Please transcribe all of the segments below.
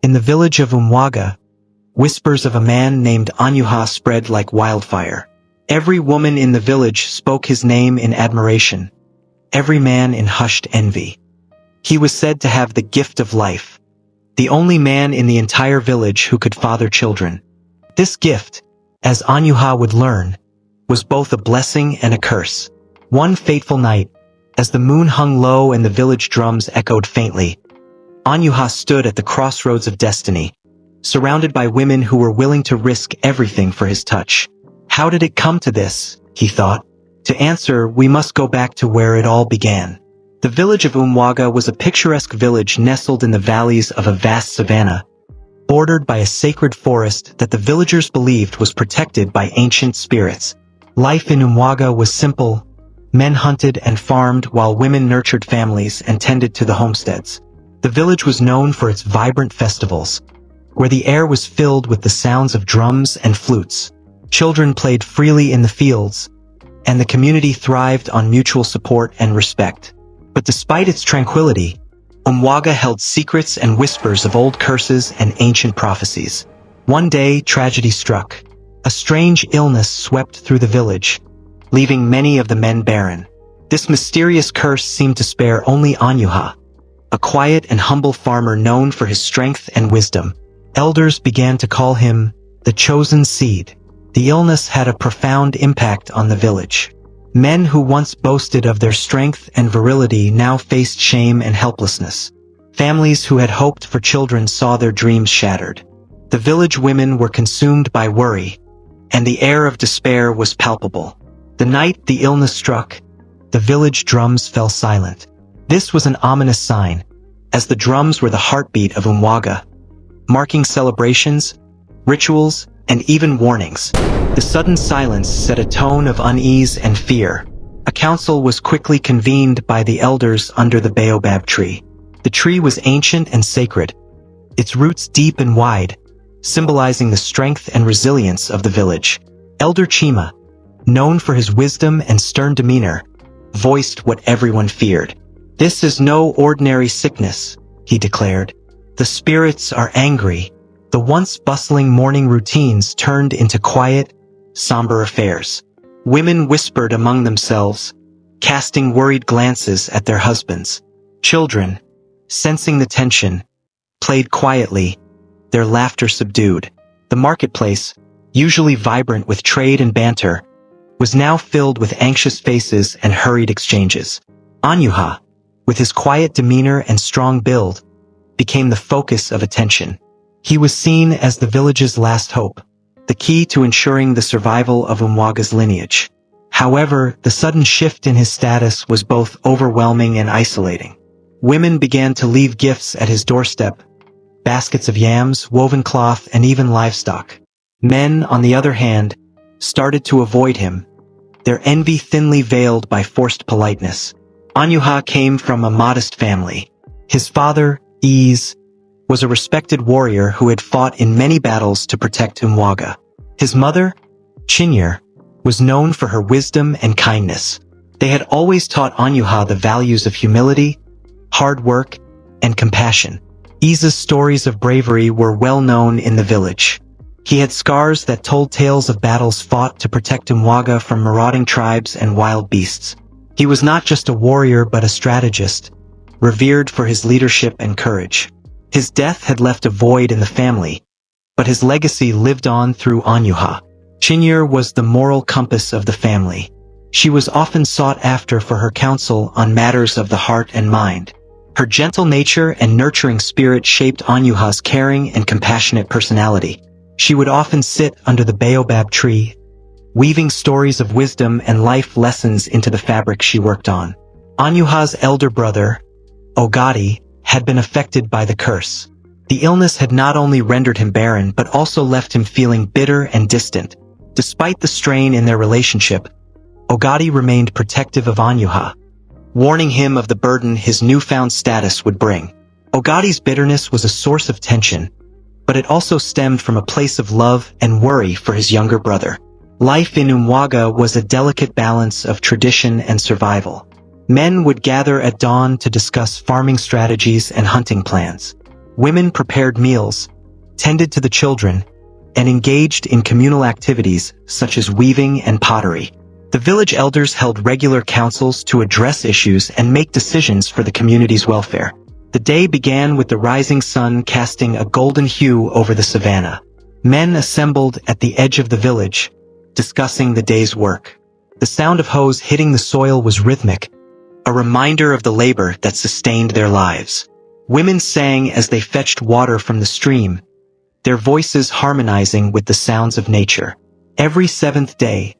In the village of Umwaga, whispers of a man named Anyuha spread like wildfire. Every woman in the village spoke his name in admiration, every man in hushed envy. He was said to have the gift of life, the only man in the entire village who could father children. This gift, as Anyuha would learn, was both a blessing and a curse. One fateful night, as the moon hung low and the village drums echoed faintly, Anyuha stood at the crossroads of destiny, surrounded by women who were willing to risk everything for his touch. How did it come to this? He thought. To answer, we must go back to where it all began. The village of Umwaga was a picturesque village nestled in the valleys of a vast savanna, bordered by a sacred forest that the villagers believed was protected by ancient spirits. Life in Umwaga was simple. Men hunted and farmed while women nurtured families and tended to the homesteads. The village was known for its vibrant festivals, where the air was filled with the sounds of drums and flutes. Children played freely in the fields, and the community thrived on mutual support and respect. But despite its tranquility, Umwaga held secrets and whispers of old curses and ancient prophecies. One day, tragedy struck. A strange illness swept through the village, leaving many of the men barren. This mysterious curse seemed to spare only Anyuha, a quiet and humble farmer known for his strength and wisdom. Elders began to call him the chosen seed. The illness had a profound impact on the village. Men who once boasted of their strength and virility now faced shame and helplessness. Families who had hoped for children saw their dreams shattered. The village women were consumed by worry, and the air of despair was palpable. The night the illness struck, the village drums fell silent. This was an ominous sign, as the drums were the heartbeat of Umwaga, marking celebrations, rituals, and even warnings. The sudden silence set a tone of unease and fear. A council was quickly convened by the elders under the baobab tree. The tree was ancient and sacred, its roots deep and wide, symbolizing the strength and resilience of the village. Elder Chima, known for his wisdom and stern demeanor, voiced what everyone feared. "This is no ordinary sickness," he declared. "The spirits are angry." The once bustling morning routines turned into quiet, somber affairs. Women whispered among themselves, casting worried glances at their husbands. Children, sensing the tension, played quietly, their laughter subdued. The marketplace, usually vibrant with trade and banter, was now filled with anxious faces and hurried exchanges. Anyuha, with his quiet demeanor and strong build, became the focus of attention. He was seen as the village's last hope, the key to ensuring the survival of Umwaga's lineage. However, the sudden shift in his status was both overwhelming and isolating. Women began to leave gifts at his doorstep, baskets of yams, woven cloth, and even livestock. Men, on the other hand, started to avoid him, their envy thinly veiled by forced politeness. Anyuha came from a modest family. His father, Ease, was a respected warrior who had fought in many battles to protect Umwaga. His mother, Chinyere, was known for her wisdom and kindness. They had always taught Anyuha the values of humility, hard work, and compassion. Iza's stories of bravery were well known in the village. He had scars that told tales of battles fought to protect Umwaga from marauding tribes and wild beasts. He was not just a warrior but a strategist, revered for his leadership and courage. His death had left a void in the family, but his legacy lived on through Anyuha. Chinyere was the moral compass of the family. She was often sought after for her counsel on matters of the heart and mind. Her gentle nature and nurturing spirit shaped Anyuha's caring and compassionate personality. She would often sit under the baobab tree, weaving stories of wisdom and life lessons into the fabric she worked on. Anyuha's elder brother, Ogadi, had been affected by the curse. The illness had not only rendered him barren but also left him feeling bitter and distant. Despite the strain in their relationship, Ogadi remained protective of Anyuha, warning him of the burden his newfound status would bring. Ogadi's bitterness was a source of tension, but it also stemmed from a place of love and worry for his younger brother. Life in Umwaga was a delicate balance of tradition and survival. Men would gather at dawn to discuss farming strategies and hunting plans. Women prepared meals, tended to the children, and engaged in communal activities such as weaving and pottery. The village elders held regular councils to address issues and make decisions for the community's welfare. The day began with the rising sun casting a golden hue over the savannah. Men assembled at the edge of the village, discussing the day's work. The sound of hoes hitting the soil was rhythmic, a reminder of the labor that sustained their lives. Women sang as they fetched water from the stream, their voices harmonizing with the sounds of nature. Every seventh day,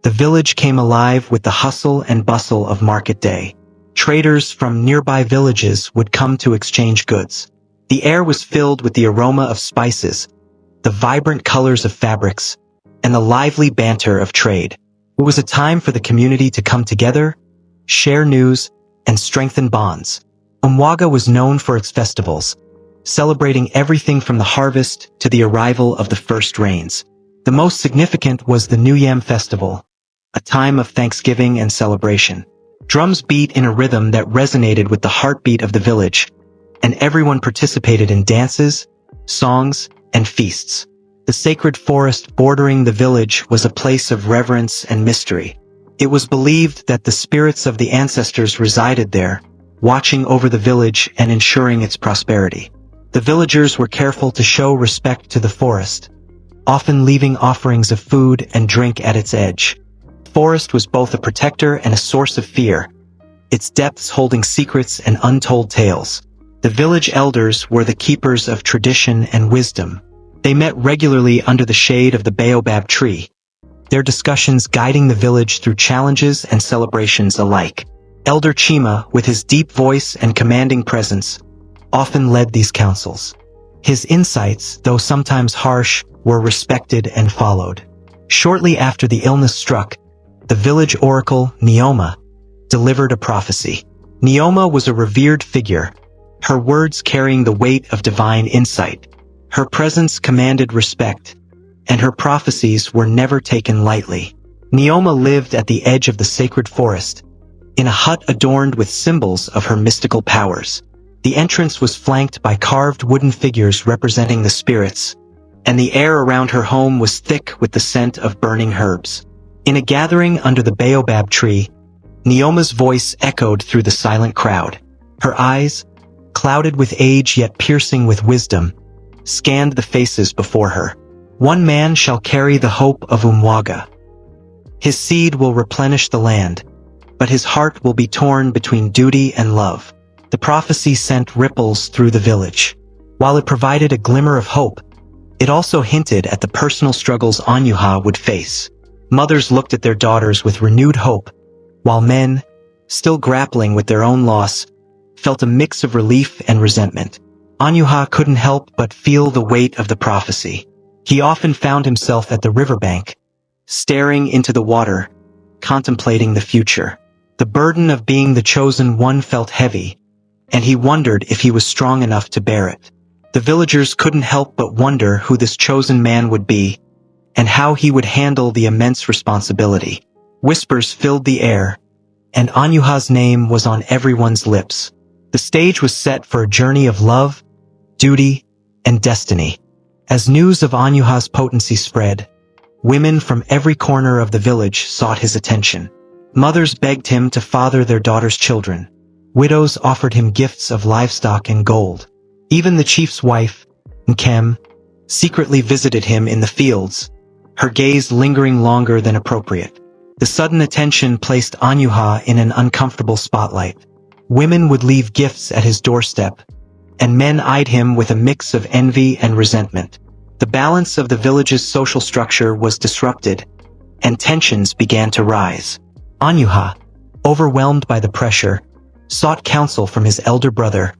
the village came alive with the hustle and bustle of market day. Traders from nearby villages would come to exchange goods. The air was filled with the aroma of spices, the vibrant colors of fabrics, and the lively banter of trade. It was a time for the community to come together, share news, and strengthen bonds. Umwaga was known for its festivals, celebrating everything from the harvest to the arrival of the first rains. The most significant was the New Yam Festival, a time of thanksgiving and celebration. Drums beat in a rhythm that resonated with the heartbeat of the village, and everyone participated in dances, songs, and feasts. The sacred forest bordering the village was a place of reverence and mystery. It was believed that the spirits of the ancestors resided there, watching over the village and ensuring its prosperity. The villagers were careful to show respect to the forest, often leaving offerings of food and drink at its edge. The forest was both a protector and a source of fear, its depths holding secrets and untold tales. The village elders were the keepers of tradition and wisdom. They met regularly under the shade of the baobab tree, their discussions guiding the village through challenges and celebrations alike. Elder Chima, with his deep voice and commanding presence, often led these councils. His insights, though sometimes harsh, were respected and followed. Shortly after the illness struck, the village oracle, Neoma, delivered a prophecy. Neoma was a revered figure, her words carrying the weight of divine insight. Her presence commanded respect, and her prophecies were never taken lightly. Neoma lived at the edge of the sacred forest, in a hut adorned with symbols of her mystical powers. The entrance was flanked by carved wooden figures representing the spirits, and the air around her home was thick with the scent of burning herbs. In a gathering under the baobab tree, Neoma's voice echoed through the silent crowd. Her eyes, clouded with age yet piercing with wisdom, scanned the faces before her. One man shall carry the hope of Umwaga. His seed will replenish the land, but his heart will be torn between duty and love. The prophecy sent ripples through the village. While it provided a glimmer of hope, it also hinted at the personal struggles Anyuha would face. Mothers looked at their daughters with renewed hope, while men, still grappling with their own loss, felt a mix of relief and resentment. Anyuha couldn't help but feel the weight of the prophecy. He often found himself at the riverbank, staring into the water, contemplating the future. The burden of being the chosen one felt heavy, and he wondered if he was strong enough to bear it. The villagers couldn't help but wonder who this chosen man would be, and how he would handle the immense responsibility. Whispers filled the air, and Anyuha's name was on everyone's lips. The stage was set for a journey of love, duty, and destiny. As news of Anyuha's potency spread, women from every corner of the village sought his attention. Mothers begged him to father their daughters' children. Widows offered him gifts of livestock and gold. Even the chief's wife, Nkem, secretly visited him in the fields, her gaze lingering longer than appropriate. The sudden attention placed Anyuha in an uncomfortable spotlight. Women would leave gifts at his doorstep, and men eyed him with a mix of envy and resentment. The balance of the village's social structure was disrupted, and tensions began to rise. Anyuha, overwhelmed by the pressure, sought counsel from his elder brother,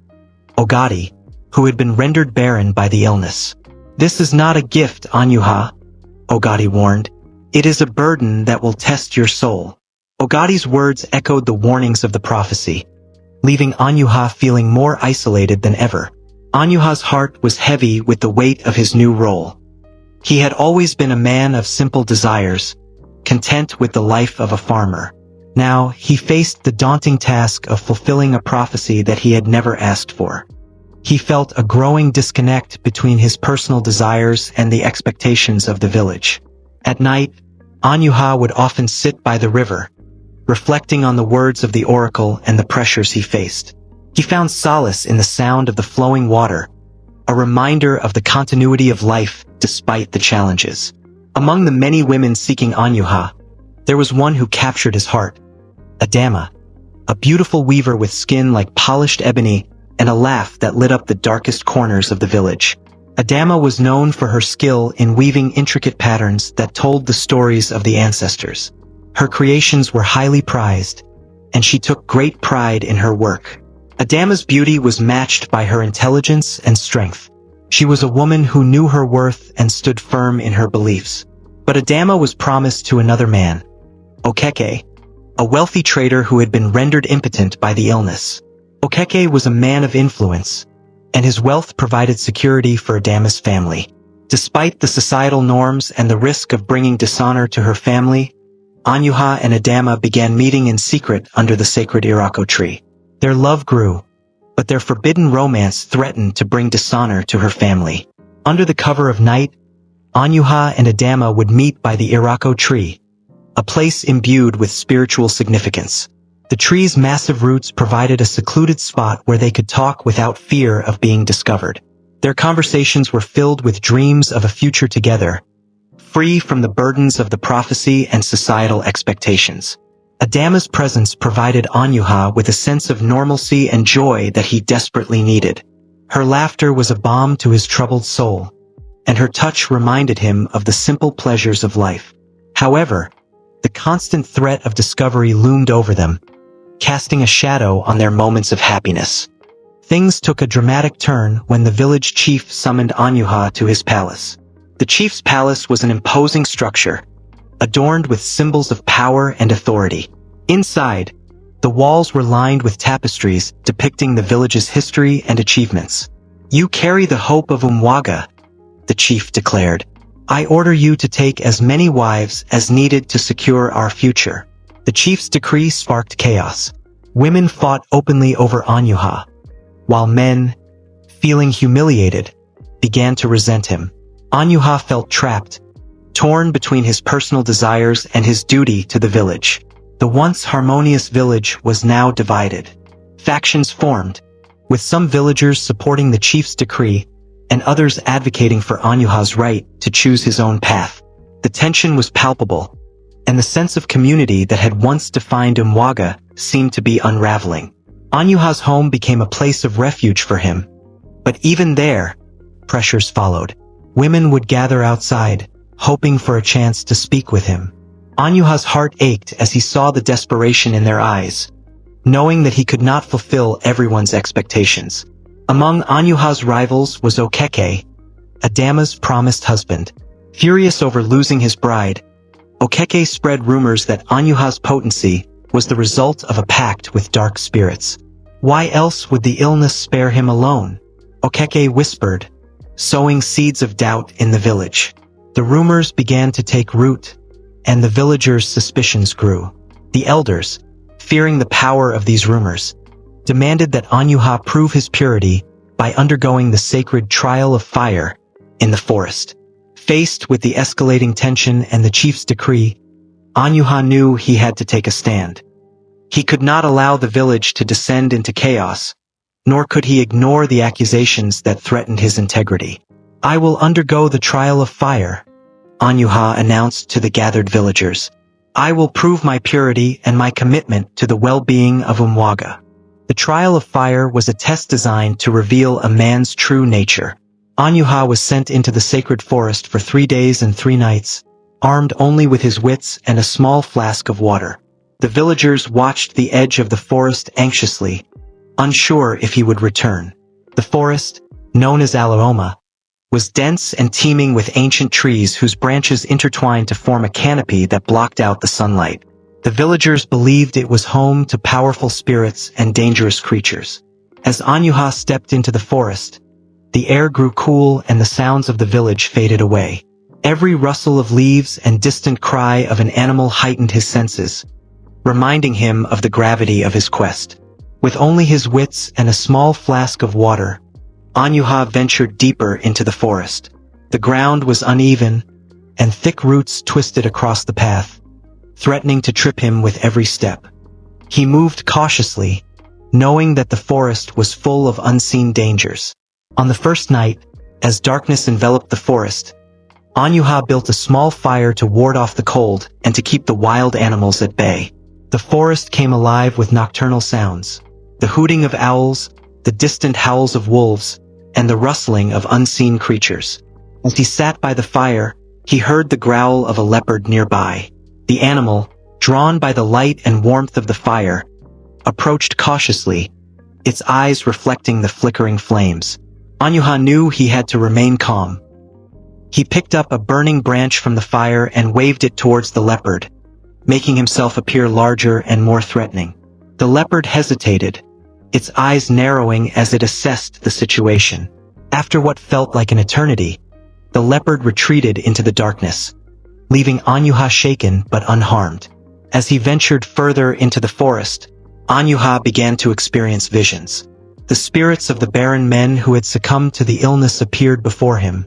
Ogadi, who had been rendered barren by the illness. "This is not a gift, Anyuha," Ogadi warned. "It is a burden that will test your soul." Ogadi's words echoed the warnings of the prophecy, leaving Anyuha feeling more isolated than ever. Anyuha's heart was heavy with the weight of his new role. He had always been a man of simple desires, content with the life of a farmer. Now, he faced the daunting task of fulfilling a prophecy that he had never asked for. He felt a growing disconnect between his personal desires and the expectations of the village. At night, Anyuha would often sit by the river, reflecting on the words of the oracle and the pressures he faced. He found solace in the sound of the flowing water, a reminder of the continuity of life despite the challenges. Among the many women seeking Anyuha, there was one who captured his heart, Adama, a beautiful weaver with skin like polished ebony and a laugh that lit up the darkest corners of the village. Adama was known for her skill in weaving intricate patterns that told the stories of the ancestors. Her creations were highly prized, and she took great pride in her work. Adama's beauty was matched by her intelligence and strength. She was a woman who knew her worth and stood firm in her beliefs. But Adama was promised to another man, Okeke, a wealthy trader who had been rendered impotent by the illness. Okeke was a man of influence, and his wealth provided security for Adama's family. Despite the societal norms and the risk of bringing dishonor to her family, Anyuha and Adama began meeting in secret under the sacred Irako tree. Their love grew, but their forbidden romance threatened to bring dishonor to her family. Under the cover of night, Anyuha and Adama would meet by the Irako tree, a place imbued with spiritual significance. The tree's massive roots provided a secluded spot where they could talk without fear of being discovered. Their conversations were filled with dreams of a future together, free from the burdens of the prophecy and societal expectations. Adama's presence provided Anyuha with a sense of normalcy and joy that he desperately needed. Her laughter was a balm to his troubled soul, and her touch reminded him of the simple pleasures of life. However, the constant threat of discovery loomed over them, casting a shadow on their moments of happiness. Things took a dramatic turn when the village chief summoned Anyuha to his palace. The chief's palace was an imposing structure, adorned with symbols of power and authority. Inside, the walls were lined with tapestries depicting the village's history and achievements. "You carry the hope of Umwaga," the chief declared. "I order you to take as many wives as needed to secure our future." The chief's decree sparked chaos. Women fought openly over Anyuha, while men, feeling humiliated, began to resent him. Anyuha felt trapped, torn between his personal desires and his duty to the village. The once harmonious village was now divided. Factions formed, with some villagers supporting the chief's decree and others advocating for Anyuha's right to choose his own path. The tension was palpable, and the sense of community that had once defined Umwaga seemed to be unraveling. Anyuha's home became a place of refuge for him, but even there, pressures followed. Women would gather outside, hoping for a chance to speak with him. Anyuha's heart ached as he saw the desperation in their eyes, knowing that he could not fulfill everyone's expectations. Among Anyuha's rivals was Okeke, Adama's promised husband. Furious over losing his bride, Okeke spread rumors that Anyuha's potency was the result of a pact with dark spirits. Why else would the illness spare him alone? Okeke whispered, sowing seeds of doubt in the village. The rumors began to take root, and the villagers' suspicions grew. The elders, fearing the power of these rumors, demanded that Anyuha prove his purity by undergoing the sacred trial of fire in the forest. Faced with the escalating tension and the chief's decree, Anyuha knew he had to take a stand. He could not allow the village to descend into chaos, nor could he ignore the accusations that threatened his integrity. "I will undergo the trial of fire," Anyuha announced to the gathered villagers. "I will prove my purity and my commitment to the well-being of Umwaga." The trial of fire was a test designed to reveal a man's true nature. Anyuha was sent into the sacred forest for 3 days and 3 nights, armed only with his wits and a small flask of water. The villagers watched the edge of the forest anxiously, unsure if he would return. The forest, known as Alaoma, was dense and teeming with ancient trees whose branches intertwined to form a canopy that blocked out the sunlight. The villagers believed it was home to powerful spirits and dangerous creatures. As Anyuha stepped into the forest, the air grew cool and the sounds of the village faded away. Every rustle of leaves and distant cry of an animal heightened his senses, reminding him of the gravity of his quest. With only his wits and a small flask of water, Anyuha ventured deeper into the forest. The ground was uneven, and thick roots twisted across the path, threatening to trip him with every step. He moved cautiously, knowing that the forest was full of unseen dangers. On the first night, as darkness enveloped the forest, Anyuha built a small fire to ward off the cold and to keep the wild animals at bay. The forest came alive with nocturnal sounds, the hooting of owls, the distant howls of wolves, and the rustling of unseen creatures. As he sat by the fire, he heard the growl of a leopard nearby. The animal, drawn by the light and warmth of the fire, approached cautiously, its eyes reflecting the flickering flames. Anyuha knew he had to remain calm. He picked up a burning branch from the fire and waved it towards the leopard, making himself appear larger and more threatening. The leopard hesitated, its eyes narrowing as it assessed the situation. After what felt like an eternity, the leopard retreated into the darkness, leaving Anyuha shaken but unharmed. As he ventured further into the forest, Anyuha began to experience visions. The spirits of the barren men who had succumbed to the illness appeared before him,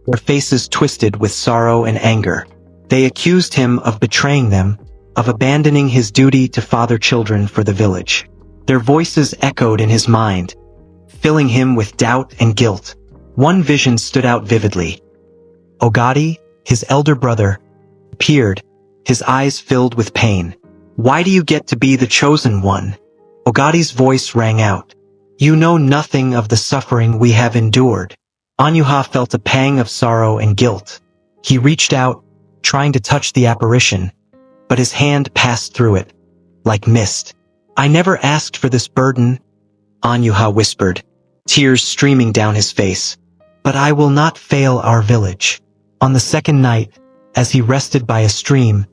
their faces twisted with sorrow and anger. They accused him of betraying them, of abandoning his duty to father children for the village. Their voices echoed in his mind, filling him with doubt and guilt. One vision stood out vividly. Ogadi, his elder brother, appeared, his eyes filled with pain. "Why do you get to be the chosen one?" Ogadi's voice rang out. "You know nothing of the suffering we have endured." Anyuha felt a pang of sorrow and guilt. He reached out, trying to touch the apparition, but his hand passed through it, like mist. "I never asked for this burden," Anyuha whispered, tears streaming down his face. "But I will not fail our village." On the second night, as he rested by a stream,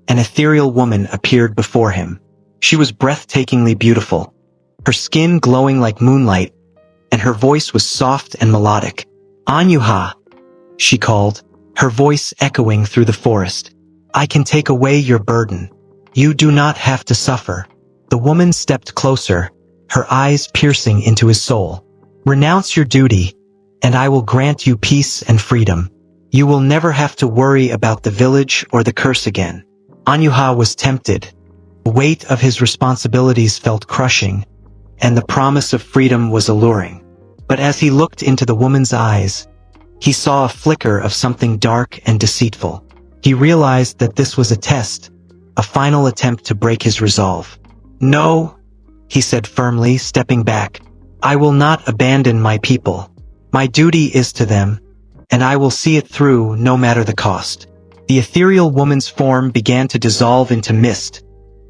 an ethereal woman appeared before him. She was breathtakingly beautiful, her skin glowing like moonlight, and her voice was soft and melodic. "Anyuha," she called, her voice echoing through the forest. "I can take away your burden. You do not have to suffer." The woman stepped closer, her eyes piercing into his soul. "Renounce your duty, and I will grant you peace and freedom. You will never have to worry about the village or the curse again." Anyuha was tempted. The weight of his responsibilities felt crushing, and the promise of freedom was alluring. But as he looked into the woman's eyes, he saw a flicker of something dark and deceitful. He realized that this was a test, a final attempt to break his resolve. "No," he said firmly, stepping back. "I will not abandon my people. My duty is to them, and I will see it through no matter the cost." The ethereal woman's form began to dissolve into mist,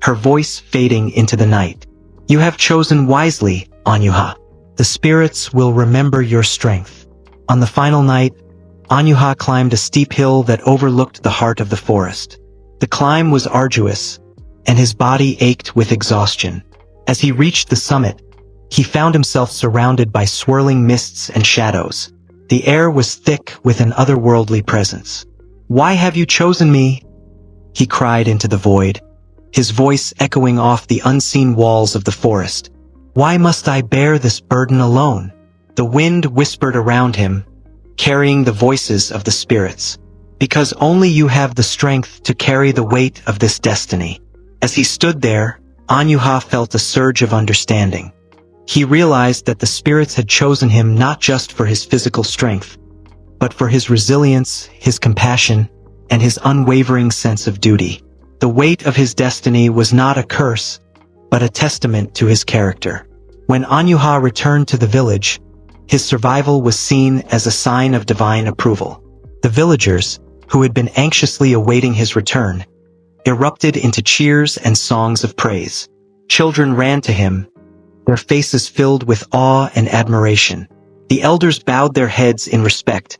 her voice fading into the night. "You have chosen wisely, Anyuha. The spirits will remember your strength." On the final night, Anyuha climbed a steep hill that overlooked the heart of the forest. The climb was arduous, and his body ached with exhaustion. As he reached the summit, he found himself surrounded by swirling mists and shadows. The air was thick with an otherworldly presence. "Why have you chosen me?" he cried into the void, his voice echoing off the unseen walls of the forest. "Why must I bear this burden alone?" The wind whispered around him, carrying the voices of the spirits. "Because only you have the strength to carry the weight of this destiny." As he stood there, Anyuha felt a surge of understanding. He realized that the spirits had chosen him not just for his physical strength, but for his resilience, his compassion, and his unwavering sense of duty. The weight of his destiny was not a curse, but a testament to his character. When Anyuha returned to the village, his survival was seen as a sign of divine approval. The villagers, who had been anxiously awaiting his return, erupted into cheers and songs of praise. Children ran to him, their faces filled with awe and admiration. The elders bowed their heads in respect,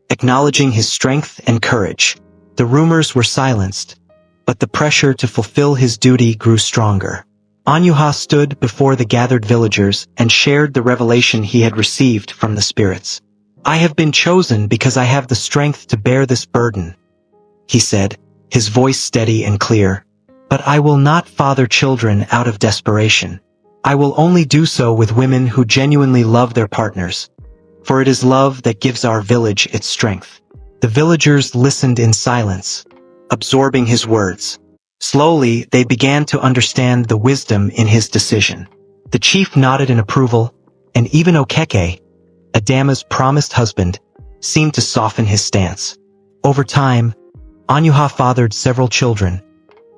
acknowledging his strength and courage. The rumors were silenced, but the pressure to fulfill his duty grew stronger. Anyuha stood before the gathered villagers and shared the revelation he had received from the spirits. "I have been chosen because I have the strength to bear this burden," he said, his voice steady and clear. "But I will not father children out of desperation. I will only do so with women who genuinely love their partners, for it is love that gives our village its strength." The villagers listened in silence, absorbing his words. Slowly, they began to understand the wisdom in his decision. The chief nodded in approval, and even Okeke, Adama's promised husband, seemed to soften his stance. Over time, Anyuha fathered several children,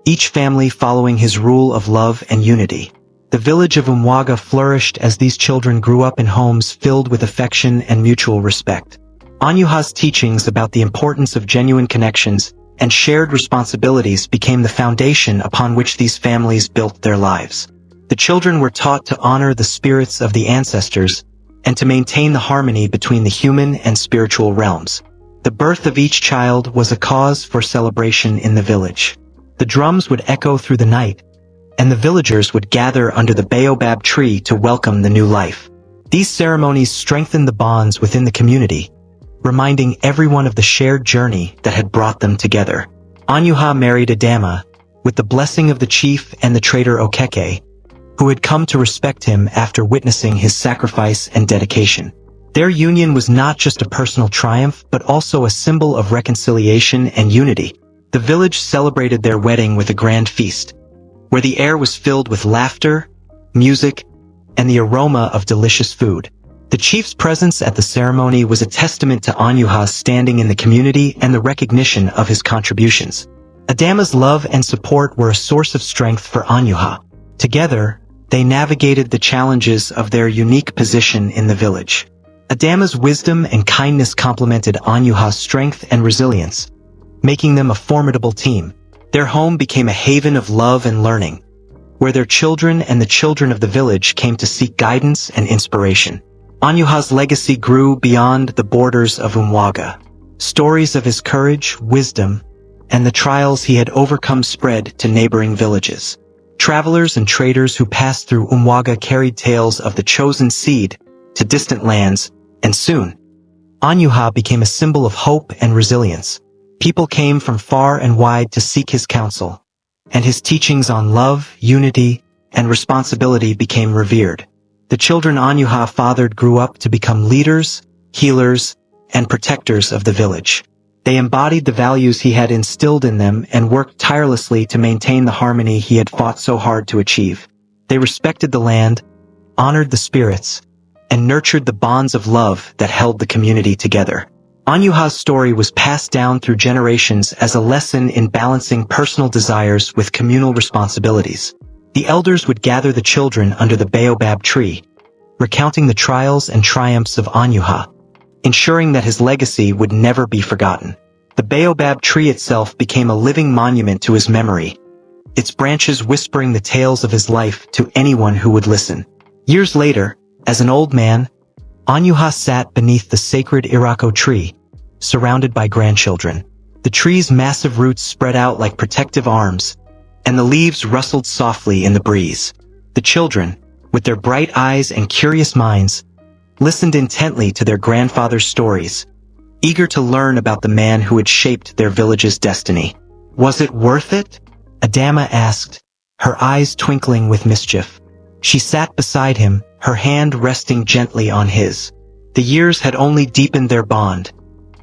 each family following his rule of love and unity. The village of Umwaga flourished as these children grew up in homes filled with affection and mutual respect. Anyuha's teachings about the importance of genuine connections and shared responsibilities became the foundation upon which these families built their lives. The children were taught to honor the spirits of the ancestors and to maintain the harmony between the human and spiritual realms. The birth of each child was a cause for celebration in the village. The drums would echo through the night, and the villagers would gather under the baobab tree to welcome the new life. These ceremonies strengthened the bonds within the community, reminding everyone of the shared journey that had brought them together. Anyuha married Adama, with the blessing of the chief and the trader Okeke, who had come to respect him after witnessing his sacrifice and dedication. Their union was not just a personal triumph, but also a symbol of reconciliation and unity. The village celebrated their wedding with a grand feast, where the air was filled with laughter, music, and the aroma of delicious food. The chief's presence at the ceremony was a testament to Anyuha's standing in the community and the recognition of his contributions. Adama's love and support were a source of strength for Anyuha. Together, they navigated the challenges of their unique position in the village. Adama's wisdom and kindness complemented Anyuha's strength and resilience, making them a formidable team. Their home became a haven of love and learning, where their children and the children of the village came to seek guidance and inspiration. Anyuha's legacy grew beyond the borders of Umwaga. Stories of his courage, wisdom, and the trials he had overcome spread to neighboring villages. Travelers and traders who passed through Umwaga carried tales of the chosen seed to distant lands, and soon, Anyuha became a symbol of hope and resilience. People came from far and wide to seek his counsel, and his teachings on love, unity, and responsibility became revered. The children Anyuha fathered grew up to become leaders, healers, and protectors of the village. They embodied the values he had instilled in them and worked tirelessly to maintain the harmony he had fought so hard to achieve. They respected the land, honored the spirits, and nurtured the bonds of love that held the community together. Anyuha's story was passed down through generations as a lesson in balancing personal desires with communal responsibilities. The elders would gather the children under the baobab tree, recounting the trials and triumphs of Anyuha, ensuring that his legacy would never be forgotten. The baobab tree itself became a living monument to his memory, its branches whispering the tales of his life to anyone who would listen. Years later, as an old man, Anyuha sat beneath the sacred Irako tree, surrounded by grandchildren. The tree's massive roots spread out like protective arms, and the leaves rustled softly in the breeze. The children, with their bright eyes and curious minds, listened intently to their grandfather's stories, eager to learn about the man who had shaped their village's destiny. "Was it worth it?" Adama asked, her eyes twinkling with mischief. She sat beside him, her hand resting gently on his. The years had only deepened their bond,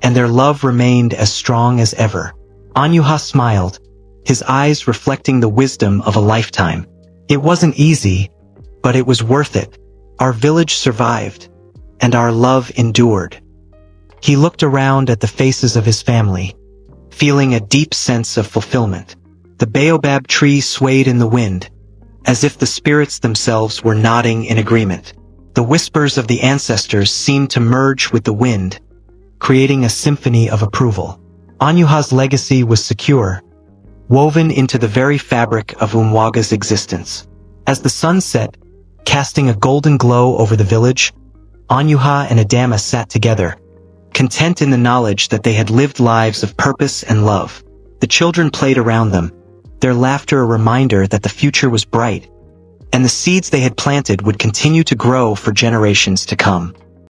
and their love remained as strong as ever. Anyuha smiled, his eyes reflecting the wisdom of a lifetime. "It wasn't easy, but it was worth it. Our village survived, and our love endured." He looked around at the faces of his family, feeling a deep sense of fulfillment. The baobab tree swayed in the wind, as if the spirits themselves were nodding in agreement. The whispers of the ancestors seemed to merge with the wind, creating a symphony of approval. Anyuha's legacy was secure, woven into the very fabric of Umwaga's existence. As the sun set, casting a golden glow over the village, Anyuha and Adama sat together, content in the knowledge that they had lived lives of purpose and love. The children played around them, their laughter a reminder that the future was bright, and the seeds they had planted would continue to grow for generations to come.